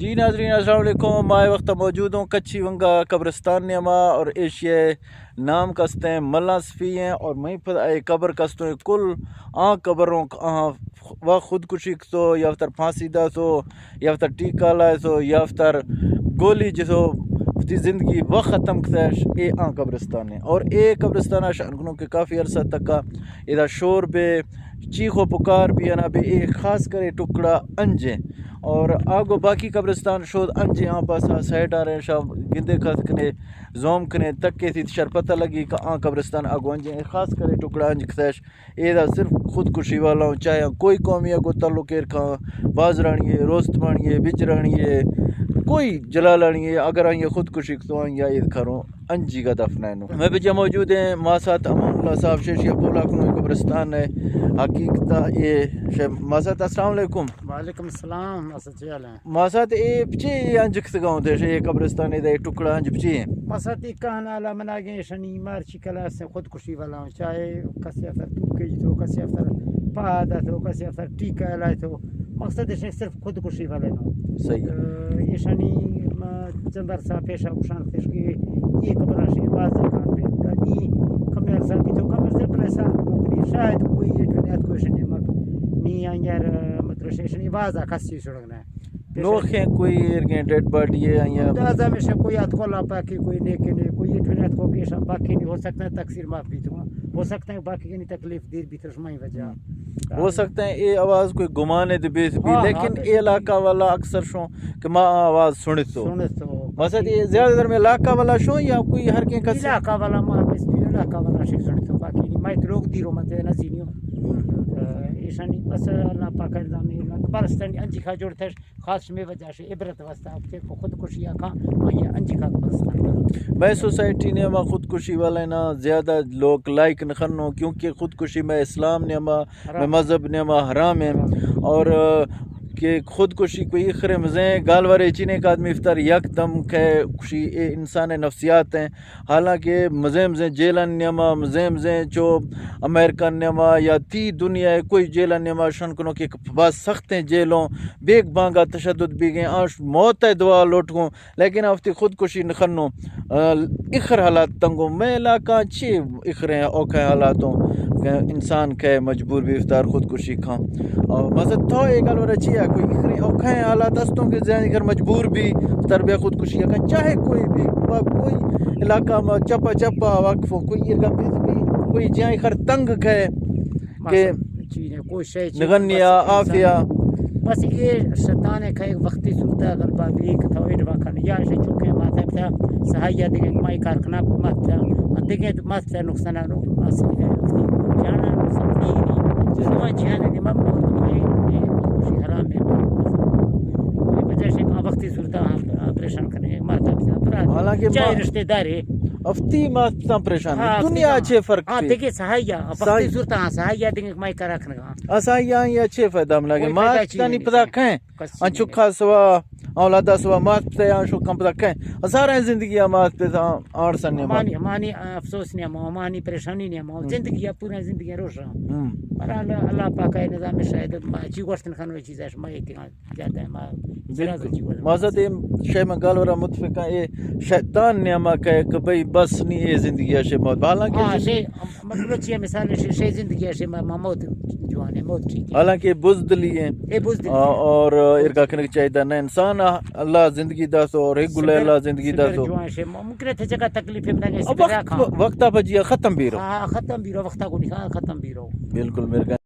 جی ناظرین السلام علیکم. مائے وقت موجود ہوں کچھی ونگا قبرستان نما اور ایشیا نام کستے ہیں ملا صفی ہیں اور میں پر اے قبر کستوں ہیں کل قبروں و خودکشی تو یا فتر پھانسی دا سو یا فتر ٹیکا لائے سو یا فتر گولی جسو تی زندگی وہ ختم کتاش اے قبرستان ہے. اور اے قبرستان شان کنوں کہ کافی عرصہ تک کا ادا شور بے چیخ و پکار بھی ہے نا بے ایک خاص کرے ٹکڑا انجے اور آگو باقی قبرستان شود انجے پاسا سائڈ آ رہے ہیں شاہ گندے خط کنے زوم کنے تک کے تھی شرپتہ لگی کہ قبرستان آگو انجے خاص کرے ٹکڑا انج کتاش ایدہ صرف خودکشی والا ہوں چاہے کوئی قومی آگو تعلق کھاں بازرانی ہے روستمانی ہے بجرانی ہے کوئی جلالانی ہے اگر آئیں خودکشی تو آئیں یا اید کھروں انجی کا دفنائنو. میں بجا موجود ہیں ماں ساتھ امان اللہ صاحب شیشیہ پولا کنو قبرستان ہے حقیقتہ یہ ماں ساتھ السلام علیکم. وعلیکم السلام. ماں ساتھ اے پچے انجکت گاؤں تھے یہ قبرستان ہے ٹکڑا انج پچے ہیں ماں ساتھ ایک کہنا علا مناگیں شنی مارچی کلا سے خودکشی والا ہوں چاہے کسی افسر توکے تو کسی افسر پادا تو کسی افسر ٹیکا لائے تو مقصد ہے صرف خودکشی والے نو. صحیح یہ شنی چندر سا پیشہ کشان تھے کہ یہ قبر شی واضح کان پہ کبھی کمر سا بھی تو کمر سے پریسا مکنی شاید کوئی یہ دنیات کوئی شنی نی آنگر مطلب شنی واضح کسی سڑگنا ہے نوخیں کوئی ارگیں ڈیڈ باڈی ہے یا دازہ میں سے کوئی اتکولا پاکی کوئی نیکنے کوئی یہ دنیات کو پیشہ باقی نہیں ہو سکتا ہے تقصیر معاف بھی تو ہو سکتا ہے باقی کی نہیں تکلیف دیر بھی ترشمائی وجہ ہو سکتا ہے یہ آواز کوئی گمانے دے بیس بھی لیکن یہ علاقہ والا اکثر شوں کہ ماں آواز سنت تو مثلا یہ زیادہ در میں علاقہ والا شوں یا کوئی ہر کہیں کسی علاقہ والا ماں بس علاقہ والا شک سنت تو باقی نہیں مائت لوگ دیرو متے نزینیوں ایشانی بس اللہ پاک الزامی قبرستانی انجی کھا جوڑ تھے خاص میں وجہ سے عبرت واسطہ کو خودکشی آکھاں یہ انجی کھا قبرستان میں سوسائٹی نے ہما خودکشی والے نا زیادہ لوگ لائک نخنو کیونکہ خودکشی میں اسلام نے ہما میں مذہب نے ہما حرام ہے اور کہ خودکشی کوئی اخرے مزیں گالورے چینے کا آدمی افطار یک دم کھے کشی اے انسان نفسیات ہیں حالانکہ مزیں جیلن نیما مزیں چو امریکن نیما یا تی دنیا ہے کوئی جیلن نیما شن کنو کہ بعض سخت ہیں جیلوں بیک بانگا تشدد بھی گئے آنش موت ہے دعا لوٹ گوں لیکن افتی خودکشی نخنو اخر حالات تنگوں میں علاقہ چی اخرے ہیں اوکھے حالاتوں انسان کے مجبور بھی افطار خودکشی کھاں اور مزد تو ایک گالورہ چی ہے کوئی اخرے اوکھے حالات استوں کے ذہن گھر مجبور بھی تربیہ خودکشی کھاں چاہے کوئی بھی کوئی علاقہ میں چپا چپا وقفوں کوئی ارگا بیز بھی کوئی جائیں خر تنگ کھے کہ نغنیا آفیہ بس یہ شیطان ہے کہ وقتی صورتہ غلبہ بھی ایک تھا ایڈ واقعہ یا شے چکے ماتا تھا سہایہ دیگے مائی کارخانہ مات تھا دیگے مات تھا نقصانہ نو اصلی ہے جانا سفری سوا جہاں نے ممنوع میں خودکشی حرام ہے وجہ سے وقتی صورتہ آپریشن کرنے مارتا تھا حالانکہ چاہے رشتہ دار ہے افتی ماتا پریشان ہے دنیا اچھے فرق ہاں دیکھیں سہایہ وقتی صورتہ ہاں سہایہ دیگے مائی کارخانہ اسایاں یہ اچھے فائدہ ہم لگے مات نہیں پتہ کہیں انچکھا سوا اولادا سوا مات پتہ آنشو کم پتہ کہیں سارا زندگی مات پتہ آڑ سننے مانی افسوس نہیں ہم مانی پریشانی نہیں ہم زندگی پورا زندگی روش رہا پر اللہ پاک ہے نظام شاید چی گوشتن خانوی چیز ہے مائی اتنا جاتا ہے مازد شے میں گال ورہ متفقہ یہ شیطان نے ہما کہے کہ بھئی بس نہیں یہ زندگی ہے شے موت حالانکہ مطلب چیئے مثال شے زندگی ہے شے موت جوان ہے موت ٹھیک ہے حالانکہ بزدلی ہیں اور ارگا کنک چاہیدہ نہ انسان اللہ زندگی دا سو اور ایک گلے اللہ زندگی دا سو ممکن ہے جگہ تکلیف ہے وقتہ بجیا ختم بھی رہو ختم بھی رہو وقتہ کو نہیں ختم بھی رہو بالکل میرے